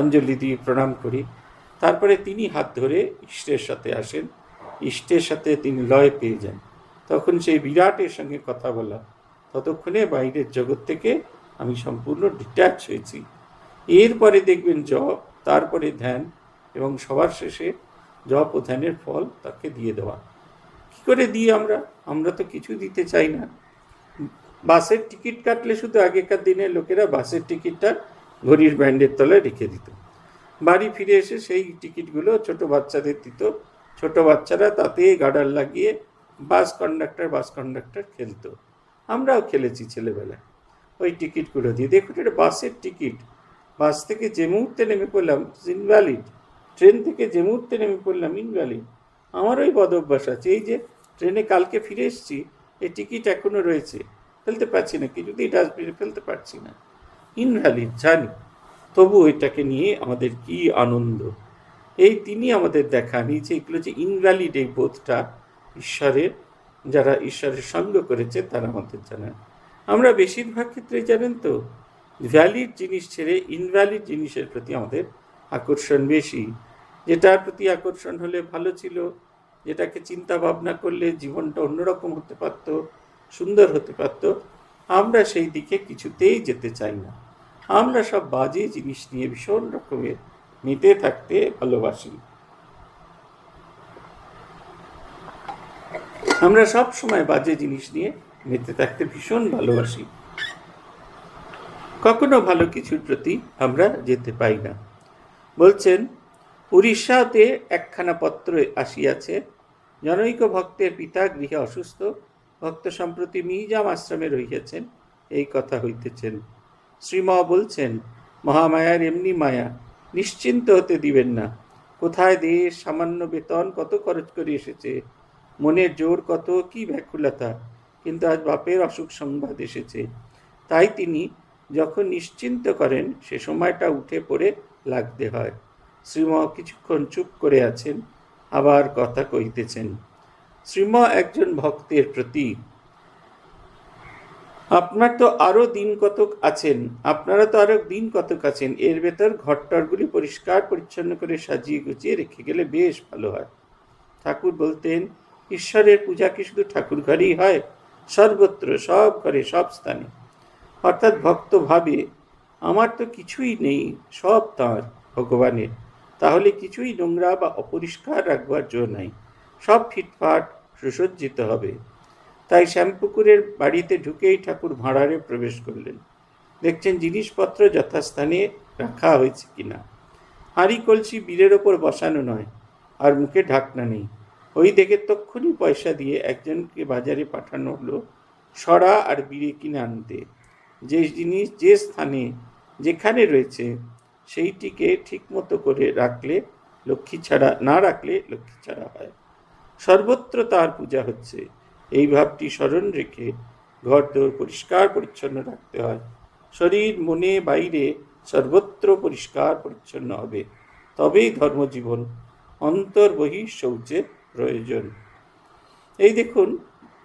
অঞ্জলি দিয়ে প্রণাম করি। তারপরে তিনি হাত ধরে ইষ্টের সাথে আসেন, ইষ্টের সাথে তিনি লয় পেয়ে যান, তখন সেই বিরাটের সঙ্গে কথা বলা, ততক্ষণে বাইরের জগৎ থেকে আমি সম্পূর্ণ ডিট্যাচ হয়েছি। এরপরে দেখবেন জপ, তারপরে ধ্যান, এবং সবার শেষে জপ ও ধ্যানের ফল তাকে দিয়ে দেওয়া। কী করে দিই আমরা তো কিছু দিতে চাই না। বাসের টিকিট কাটলে শুধু আগেকার দিনে লোকেরা বাসের টিকিটটা ঘড়ির ব্যান্ডের তলায় রেখে দিত, বাড়ি ফিরে এসে সেই টিকিটগুলো ছোট বাচ্চাদের দিত, ছোট বাচ্চারা তাতে গার্ডার লাগিয়ে বাস কন্ডাক্টর খেলতো। আমরাও খেলেছি ছেলেবেলায় ওই টিকিটগুলো দিয়ে। দেখুন, এটা বাসের টিকিট, বাস থেকে যে মুহূর্তে নেমে পড়লাম ইনভ্যালিড, ট্রেন থেকে যে মুহূর্তে নেমে পড়লাম ইনভ্যালিড। আমার ওই বদ অভ্যাস আছে, এই যে ট্রেনে কালকে ফিরে এসেছি, এই টিকিট এখনও রয়েছে, ফেলতে পারছি না, কিছুতেই ডাস্টবিনে ফেলতে পারছি না, ইনভ্যালিড জানি, তবু এটাকে নিয়ে আমাদের কি আনন্দ। এই তিনি আমাদের দেখান, এই যে এগুলো যে ইনভ্যালিড, এই বোধটা ঈশ্বরের, যারা ঈশ্বরের সঙ্গ করেছে তারা আমাদের জানান। আমরা বেশিরভাগ ক্ষেত্রে জানেন তো, ভ্যালিড জিনিস ছেড়ে ইনভ্যালিড জিনিসের প্রতি আমাদের আকর্ষণ বেশি। যেটার প্রতি আকর্ষণ হলে ভালো ছিল, যেটাকে চিন্তা ভাবনা করলে জীবনটা অন্যরকম হতে পারত, সুন্দর হতে পারত, আমরা সেই দিকে কিছুতেই যেতে চাই না। আমরা সব বাজে জিনিস নিয়ে ভীষণ রকমের মেতে থাকতে ভালোবাসি। আমরা সব সময় বাজে জিনিস নিয়ে মেতে থাকতে ভীষণ ভালোবাসি, কখনো ভালো কিছুর প্রতি আমরা যেতে পাই না। বলছেন, উড়িষ্যাতে একখানা পত্র আসিয়াছে, জনৈক ভক্তের পিতা গৃহে অসুস্থ, ভক্ত সম্প্রতি মিজাম আশ্রমে রহিয়াছেন, এই কথা হইতেছেন। শ্রীম বলছেন, মহামায়ার এমনি মায়া, নিশ্চিন্ত হতে দিবেন না। কোথায় দেশ, সামান্য বেতন, কত খরচ করে এসেছে, মনের জোর কত, কি ব্যাকুলতা, কিন্তু আজ বাপের অসুখ সংবাদ এসেছে। তাই তিনি যখন নিশ্চিন্ত করেন সে সময়টা উঠে পড়ে লাগতে হয়। শ্রীম কিছুক্ষণ চুপ করে আছেন, আবার কথা কইতেছেন। শ্রীম একজন ভক্তের প্রতি, আপনারা তো আরো দিন কতক আছেন, এর ভেতর ঘরটরগুলি পরিষ্কার পরিচ্ছন্ন করে সাজিয়ে গুছিয়ে রেখে গেলে বেশ ভালো হয়। ঠাকুর বলতেন, ঈশ্বরের পূজা কি শুধু ঠাকুর ঘরেই হয়? সর্বত্র, সব ঘরে, সব স্থানে। অর্থাৎ ভক্ত ভাবে, আমার তো কিছুই নেই, সব তাঁর, ভগবানের, তাহলে কিছুই নোংরা বা অপরিষ্কার রাখবার জো নাই, সব ফিটফাট সুসজ্জিত হবে। তাই শ্যামপুকুরের বাড়িতে ঢুকেই ঠাকুর ভাঁড়ারে প্রবেশ করলেন, দেখছেন জিনিসপত্র যথাস্থানে রাখা হয়েছে কিনা। হাঁড়ি কলসি বীরের ওপর বসানো নয়, আর মুখে ঢাকনা নেই। ওই দেখে তক্ষুনি পয়সা দিয়ে একজনকে বাজারে পাঠানো হলো সরা আর বিড়ে কিনে আনতে। যে জিনিস যে স্থানে যেখানে রয়েছে সেইটিকে ঠিক মতো করে রাখলে লক্ষ্মী ছাড়া, না রাখলে লক্ষ্মী ছাড়া হয়। সর্বত্র তার পূজা হচ্ছে, এই ভাবটি স্মরণ রেখে ঘরদোর পরিষ্কার পরিচ্ছন্ন রাখতে হয়। শরীর, মনে, বাইরে সর্বত্র পরিষ্কার পরিচ্ছন্ন হবে, তবেই ধর্মজীবন। অন্তর বহি শৌচের প্রয়োজন। এই দেখুন,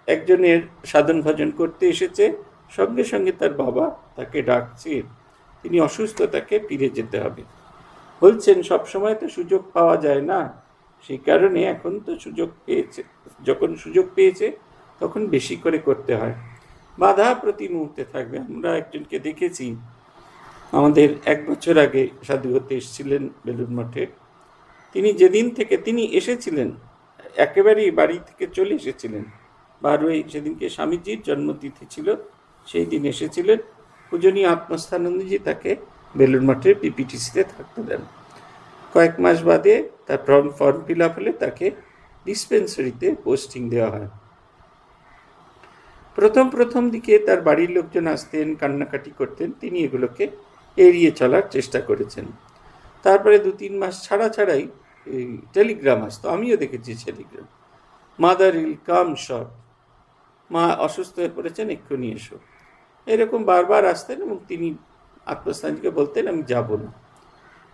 একজনের সাধন ভজন করতে এসেছে, সঙ্গে সঙ্গে তার বাবা তাকে ডাকছে, তিনি অসুস্থ, তাকে ফিরে যেতে হবে। বলছেন, সবসময় তো সুযোগ পাওয়া যায় না, সেই কারণে এখন তো যখন সুযোগ পেয়েছে তখন বেশি করে করতে হয়। বাধা প্রতি মুহূর্তে থাকবে। আমরা একজনকে দেখেছি, আমাদের 1 বছর আগে সাধু হতে এসেছিলেন বেলুড় মঠে। তিনি যেদিন থেকে তিনি এসেছিলেন, একেবারেই বাড়ি থেকে চলে এসেছিলেন 12 সেদিনকে স্বামীজির জন্মতিথি ছিল, সেই দিন এসেছিলেন। পূজনীয় আত্মস্থানন্দজি তাকে বেলুড় মঠের পিপিটিসিতে থাকতে দেন। কয়েক মাস বাদে তার ফর্ম ফিল আপ হলে তাকে ডিসপেন্সারিতে পোস্টিং দেওয়া হয়। প্রথম দিকে তার বাড়ির লোকজন আসতেন, কান্নাকাটি করতেন, তিনি এগুলোকে এড়িয়ে চলার চেষ্টা করেছেন। তারপরে 2-3 মাস ছাড়াই টেলিগ্রাম আসতো, আমিও দেখেছি telegram, mother will come short, মা অসুস্থ হয়ে পড়েছেন, এক্ষুনি এসো, এরকম বারবার আসতেন। এবং তিনি আত্মস্থানকে বলতেন আমি যাব না।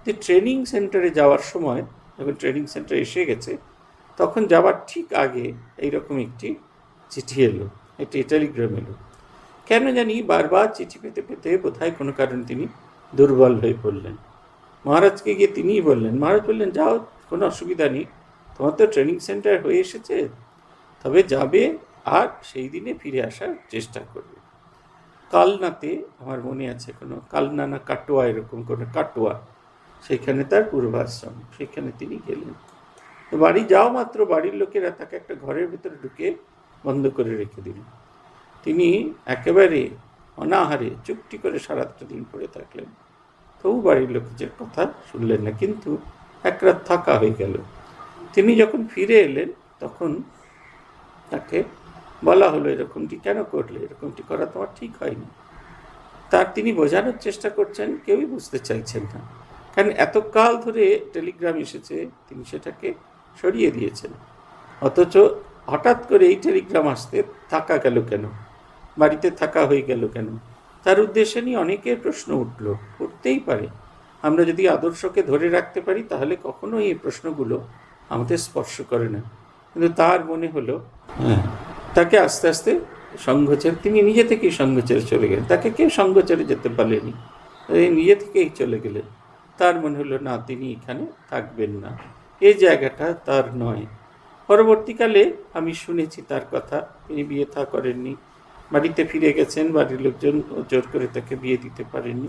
যে ট্রেনিং সেন্টারে যাওয়ার সময়, যখন ট্রেনিং সেন্টারে এসে গেছে, তখন যাওয়ার ঠিক আগে এইরকম একটি চিঠি এলো, একটি টেলিগ্রাম এলো। কেন জানি বারবার চিঠি পেতে পেতে বোধহয় কোনো কারণে তিনি দুর্বল হয়ে পড়লেন। মহারাজকে গিয়ে তিনিই বললেন, মহারাজ বললেন যাও, কোনো অসুবিধা নেই, তোমার তো ট্রেনিং সেন্টার হয়ে এসেছে, তবে যাবে আর সেই দিনে ফিরে আসার চেষ্টা করবে। কালনাতে, আমার মনে আছে কোনো কালনা না কাটোয়া, এরকম কোনো কাটোয়া, সেখানে তার পূর্বাশ্রম, সেখানে তিনি গেলেন। তো বাড়ি যাও মাত্র বাড়ির লোকেরা তাকে একটা ঘরের ভিতরে ঢুকে বন্ধ করে রেখে দিলেন। তিনি একেবারে অনাহারে চুপটি করে সারাটা দিন পড়ে থাকলেন। তবু বাড়ির লোকের কথা শুনলেন না, কিন্তু এক রাত থাকা হয়ে গেল। তিনি যখন ফিরে এলেন তখন তাকে বলা হলো, এরকমটি কেন করলে, এরকমটি করা তোমার ঠিক হয়নি। তিনি বোঝানোর চেষ্টা করছেন, কেউই বুঝতে চাইছেন না, কারণ এতকাল ধরে টেলিগ্রাম এসেছে, তিনি সেটাকে সরিয়ে দিয়েছেন। অথচ হঠাৎ করে এই টেলিগ্রাম আসতে থাকা গেল কেন, বাড়িতে থাকা হয়ে গেল কেন, তার উদ্দেশ্যে নিয়ে অনেকের প্রশ্ন উঠতেই পারে। আমরা যদি আদর্শকে ধরে রাখতে পারি তাহলে কখনোই এই প্রশ্নগুলো আমাদের স্পর্শ করে না। কিন্তু তার মনে হলো, তাকে আস্তে আস্তে সঙ্গ ছেড়ে, তিনি নিজে থেকেই সঙ্গ ছেড়ে চলে গেলেন, তাকে কেউ সঙ্গ ছেড়ে যেতে পারেনি, নিজে থেকেই চলে গেলেন। তার মনে হলো না, তিনি এখানে থাকবেন না, এই জায়গাটা তার নয়। পরবর্তীকালে আমি শুনেছি তার কথা, তিনি বিয়ে থা করেননি, বাড়িতে ফিরে গেছেন, বাড়ির লোকজন জোর করে তাকে বিয়ে দিতে পারেননি,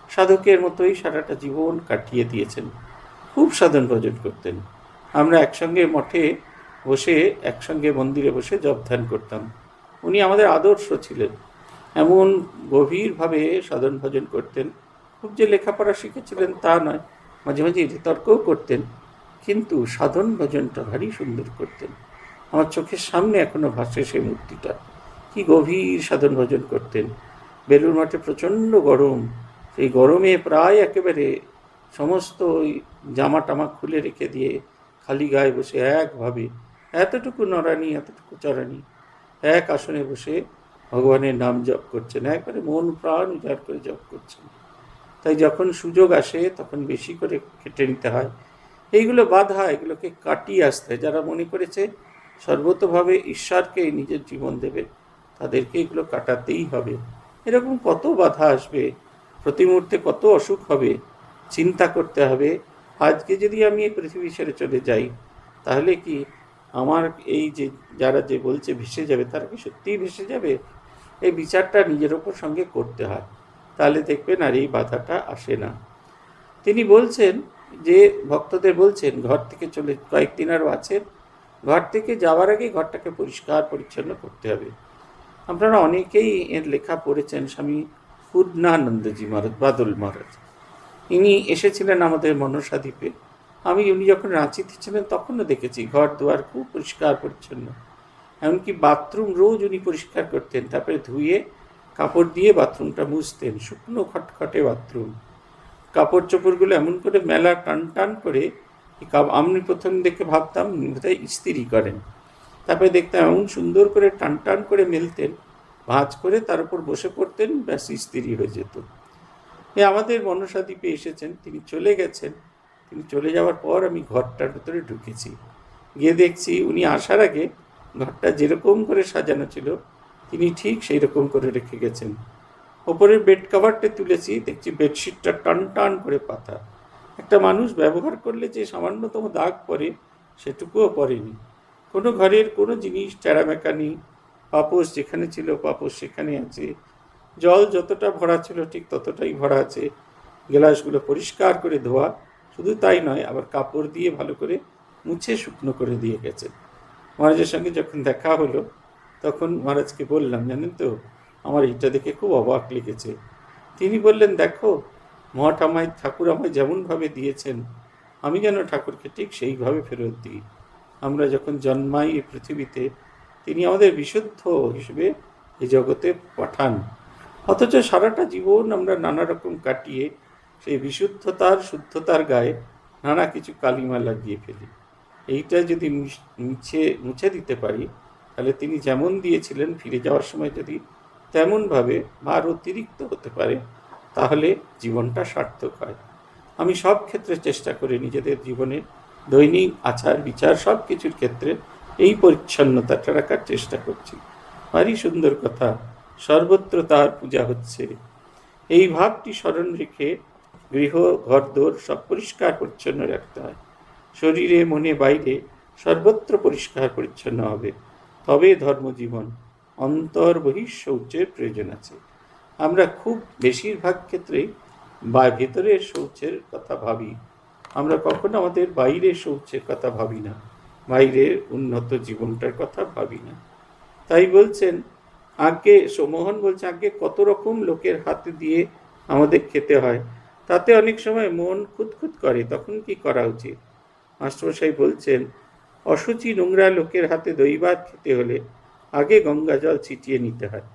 সাধকের মতোই সারাটা জীবন কাটিয়ে দিয়েছেন। খুব সাধন ভজন করতেন। আমরা একসঙ্গে মঠে বসে, একসঙ্গে মন্দিরে বসে জপ ধ্যান করতাম। উনি আমাদের আদর্শ ছিলেন, এমন গভীরভাবে সাধন ভজন করতেন। খুব যে লেখাপড়া শিখেছিলেন তা নয়, মাঝে মাঝে তর্কও করতেন, কিন্তু সাধন ভজনটা ভারী সুন্দর করতেন। আমার চোখের সামনে এখনো ভাসে সেই মূর্তিটা, কি গভীর সাধন ভজন করতেন। বেলুড় মঠে প্রচণ্ড গরম, সেই গরমে প্রায় একেবারে সমস্ত ওই জামা টামা খুলে রেখে দিয়ে খালি গায়ে বসে একভাবে, এতটুকু নড়ানি এতটুকু চড়ানি, এক আসনে বসে ভগবানের নাম জপ করছেন, একবারে মন প্রাণ উজাড় করে জপ করছেন। তাই যখন সুযোগ আসে তখন বেশি করে কেটে নিতে হয়। এইগুলো বাধা, এগুলোকে কাটিয়ে আসতে হয়। যারা মনে করেছে সর্বতভাবে ঈশ্বরকে নিজের জীবন দেবে, তাদেরকে এগুলো কাটাতেই হবে। এরকম কত বাধা আসবে, প্রতি মুহূর্তে কত অসুখ হবে, চিন্তা করতে হবে। আজকে যদি আমি এই পৃথিবী ছেড়ে চলে যাই, তাহলে কি আমার এই যে যারা যে বলছে ভেসে যাবে, তারা কি সত্যিই ভেসে যাবে? এই বিচারটা নিজের ওপর সঙ্গে করতে হয়, তাহলে দেখবেন আর এই বাধাটা আসে না। তিনি বলছেন যে, ভক্তদের বলছেন ঘর থেকে চলে, কয়েকদিন আরও আছেন, ঘর থেকে যাওয়ার আগে ঘরটাকে পরিষ্কার পরিচ্ছন্ন করতে হবে। আপনারা অনেকেই এর লেখা পড়েছেন। স্বামী পূর্ণানন্দজি মহারাজ, বাদল মহারাজ, ইনি এসেছিলেন আমাদের মনসা দ্বীপে। উনি যখন রাঁচিতে ছিলেন তখনও দেখেছি ঘর দুয়ার খুব পরিষ্কার পরিচ্ছন্ন। এমনকি বাথরুম রোজ উনি পরিষ্কার করতেন, তারপরে ধুয়ে কাপড় দিয়ে বাথরুমটা মুছতেন, শুকনো খটখটে বাথরুম। কাপড় চোপড়গুলো এমন করে মেলা টান টান করে, আমি প্রথম দেখে ভাবতাম বোধহয় ইস্ত্রি করেন, তারপরে দেখতাম এমন সুন্দর করে টান টান করে মেলতেন, ভাঁজ করে তার উপর বসে পড়তেন, ব্যাস ইস্ত্রি হয়ে যেত। আমাদের মনসা দ্বীপে এসেছেন, তিনি চলে গেছেন। তিনি চলে যাওয়ার পর আমি ঘরটার ভেতরে ঢুকেছি, গিয়ে দেখছি উনি আসার আগে ঘরটা যেরকম করে সাজানো ছিল তিনি ঠিক সেই রকম করে রেখে গেছেন। ওপরের বেড কভারটা তুলেছি, দেখছি বেডশিটটা টান টান করে পাতা। একটা মানুষ ব্যবহার করলে যে সামান্যতম দাগ পড়ে, সেটুকুও পড়েনি। কোনো ঘরের কোনো জিনিস টেরামেকা নেই, পাপোশ যেখানে ছিল পাপোশ সেখানে আছে, জল যতটা ভরা ছিল ঠিক ততটাই ভরা আছে, গ্লাসগুলো পরিষ্কার করে ধোয়া, শুধু তাই নয় আবার কাপড় দিয়ে ভালো করে মুছে শুকনো করে দিয়ে গেছে। মহারাজের সঙ্গে যখন দেখা হলো তখন মহারাজকে বললাম, জানেন তো আমার এটা দেখে খুব অবাক লেগেছে। তিনি বললেন, দেখো মঠ আমায়, ঠাকুর আমায় যেমনভাবে দিয়েছেন আমি যেন ঠাকুরকে ঠিক সেইভাবে ফেরত দিই। আমরা যখন জন্মাই এই পৃথিবীতে তিনি আমাদের বিশুদ্ধ হিসেবে এই জগতে পাঠান, অথচ সারাটা জীবন আমরা নানা রকম কাটিয়ে সেই বিশুদ্ধতার শুদ্ধতার গায়ে নানা কিছু কালিমা লাগিয়ে ফেলি। এইটা যদি মুছে দিতে পারি তাহলে তিনি যেমন দিয়েছিলেন ফিরে যাওয়ার সময় যদি তেমনভাবে আর অতিরিক্ত হতে পারে তাহলে জীবনটা সার্থক হয়। আমি সব ক্ষেত্রে চেষ্টা করি নিজেদের জীবনে দৈনিক আচার বিচার সব কিছুর ক্ষেত্রে এই পরিচ্ছন্নতাটা রাখার চেষ্টা করছি। ভারী সুন্দর কথা, সর্বত্র তার পূজা হচ্ছে। এই ভাবটি স্মরণ রেখে গৃহ ঘরদোর সব পরিষ্কার পরিচ্ছন্ন রাখতে হয়। শরীরে মনে বাইরে সর্বত্র পরিষ্কার পরিচ্ছন্ন হবে, তবে ধর্মজীবন। অন্তর বহিঃশৌচের প্রয়োজন আছে। আমরা খুব বেশিরভাগ ক্ষেত্রেই ভেতরের শৌচের কথা ভাবি, আমরা কখনো আমাদের বাইরের শৌচের কথা ভাবি না, বাইরের উন্নত জীবনটার কথা ভাবি না। তাই বলছেন আগে, মোহন বলছে আগে কত রকম লোকের হাতে দিয়ে আমাদের খেতে হয়, তাতে অনেক সময় মন খুঁতখুত করে, তখন কি করা উচিত? মাস্টারমশাই বলছেন অশুচি নোংরা লোকের হাতে দই ভাত খেতে হলে আগে গঙ্গা জল ছিটিয়ে নিতে হয়,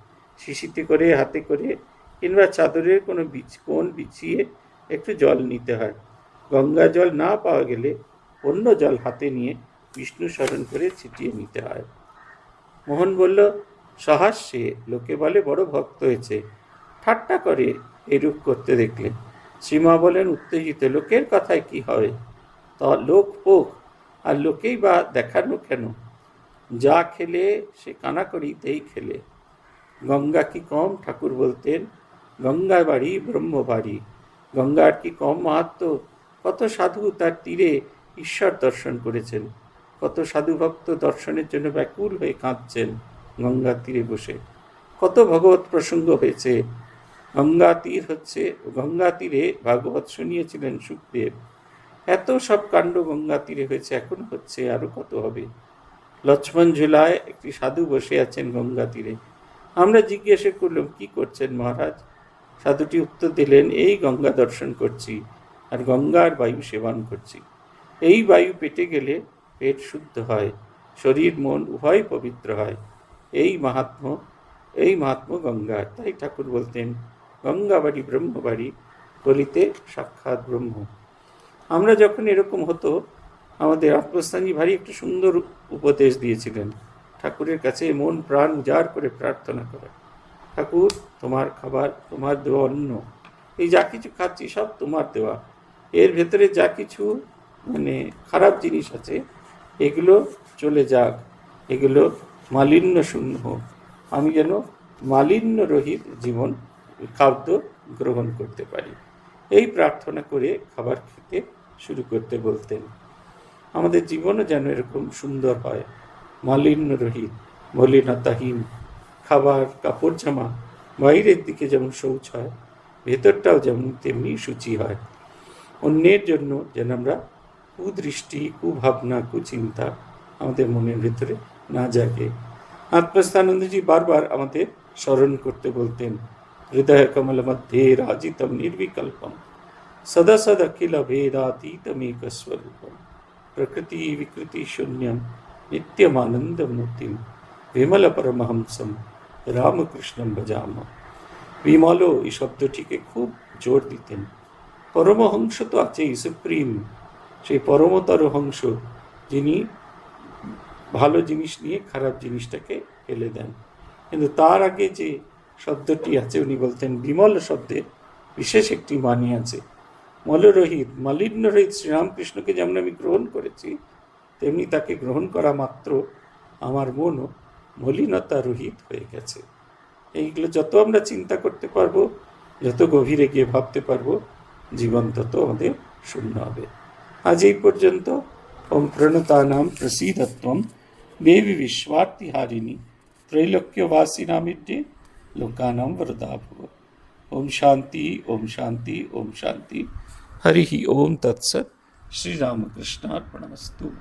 শিশিতে করে হাতে করে কিংবা চাদরের কোনো কোণ বিছিয়ে একটু জল নিতে হয়। গঙ্গা জল না পাওয়া গেলে অন্য জল হাতে নিয়ে বিষ্ণু স্মরণ করে ছিটিয়ে নিতে হয়। মোহন বলল, সহাস্যে লোকে বলে বড় ভক্ত হয়েছে, ঠাট্টা করে এরূপ করতে দেখলে। শ্রীমা বলেন উত্তেজিত, লোকের কথায় কি হয়, তা লোক হোক আর লোকেই বা দেখানো কেন, যা খেলে সে কানাকড়িতেই খেলে। গঙ্গা কি কম? ঠাকুর বলতেন গঙ্গা বাড়ি ব্রহ্ম বাড়ি। গঙ্গার কি কম মাহাত্ম? কত সাধু তার তীরে ঈশ্বর দর্শন করেছেন, কত সাধু ভক্ত দর্শনের জন্য ব্যাকুল হয়ে কাঁদছেন গঙ্গার তীরে বসে। কত ভগবত প্রসঙ্গ হয়েছে। গঙ্গা তীরে ভাগবত শুনিয়েছিলেন সুখদেব। এত সব কাণ্ড গঙ্গা তীরে হয়েছে, এখন হচ্ছে, আরো কত হবে। লক্ষ্মণ ঝুলায় একটি সাধু বসে আছেন গঙ্গা তীরে। আমরা জিজ্ঞাসা করলাম, কি করছেন মহারাজ? সাধুটি উত্তর দিলেন, এই গঙ্গা দর্শন করছি আর গঙ্গার বায়ু সেবন করছি। এই বায়ু পেটে গেলে পেট শুদ্ধ হয়, শরীর মন উভয় পবিত্র হয়। এই মাহাত্ম্য গঙ্গার। তাই ঠাকুর বলতেন গঙ্গা বাড়ি ব্রহ্মবাড়ি, বলিতে সাক্ষাৎ ব্রহ্ম। আমরা যখন এরকম হতো, আমাদের আত্মস্থানী ভারী একটু সুন্দর উপদেশ দিয়েছিলেন, ঠাকুরের কাছে মন প্রাণ উজাড় করে প্রার্থনা করা, ঠাকুর তোমার খাবার, তোমার দেওয়া অন্ন, এই যা কিছু খাচ্ছি সব তোমার দেওয়া, এর ভেতরে যা কিছু খারাপ জিনিস আছে এগুলো চলে যাক, এগুলো মালিন্য শূন্য হোক, আমি যেন মালিন্য রহিত জীবন খাদ্য গ্রহণ করতে পারি। এই প্রার্থনা করে খাবার খেতে শুরু করতে বলতেন। আমাদের জীবনও যেন এরকম সুন্দর হয়, মালিন্য রহিত, মলিনতাহীন। খাবার, কাপড় জামা বাইরের দিকে যেমন শৌচ হয়, ভেতরটাও যেমন তেমনি শুচি হয়। অন্যের জন্য যেন আমরা কুদৃষ্টি, কুভাবনা, কুচিন্তা আমাদের মনের ভেতরে না জাগে। আত্মস্থানন্দজি বারবার আমাদের স্মরণ করতে বলতেন, হৃদয় কমল মধ্যে রাজিতম নির্বিকল্পম সদা সদা কিল ভেদাতীতমেক স্বরূপম প্রকৃতি বিকৃতি শূন্যম নিত্যমানন্দ মূর্তিম বিমল পরমহংসম রামকৃষ্ণম ভজাম। বিমল এই শব্দটিকে খুব জোর দিতেন। পরমহংস তো আছেই, সুপ্রিম, সেই পরমতর হংস, যিনি ভালো জিনিস নিয়ে খারাপ জিনিসটাকে ফেলে দেন। কিন্তু তার আগে যে শব্দটি আছে, উনি বলতেন বিমল শব্দের বিশেষ একটি মানি আছে। মলরহিত, মালিন্য রহিত শ্রীরামকৃষ্ণকে যেমন আমি গ্রহণ করেছি, তেমনি তাকে গ্রহণ করা মাত্র আমার মনও মলিনতা রহিত হয়ে গেছে। এইগুলো যত আমরা চিন্তা করতে পারবো, যত গভীরে গিয়ে ভাবতে পারবো, জীবন তত আমাদের শূন্য হবে। আজ এই পর্যন্ত। ওম প্রণতানাম প্রসীদত্বম দেবী বিশ্বার্তিহারিণী त्रैलोक्यवासिनामिड्डे लोकानां वरदा भव। ओम शांति ओम शांति ओम शांति। हरि ओम तत्सत। श्री रामकृष्णार्पणमस्तु।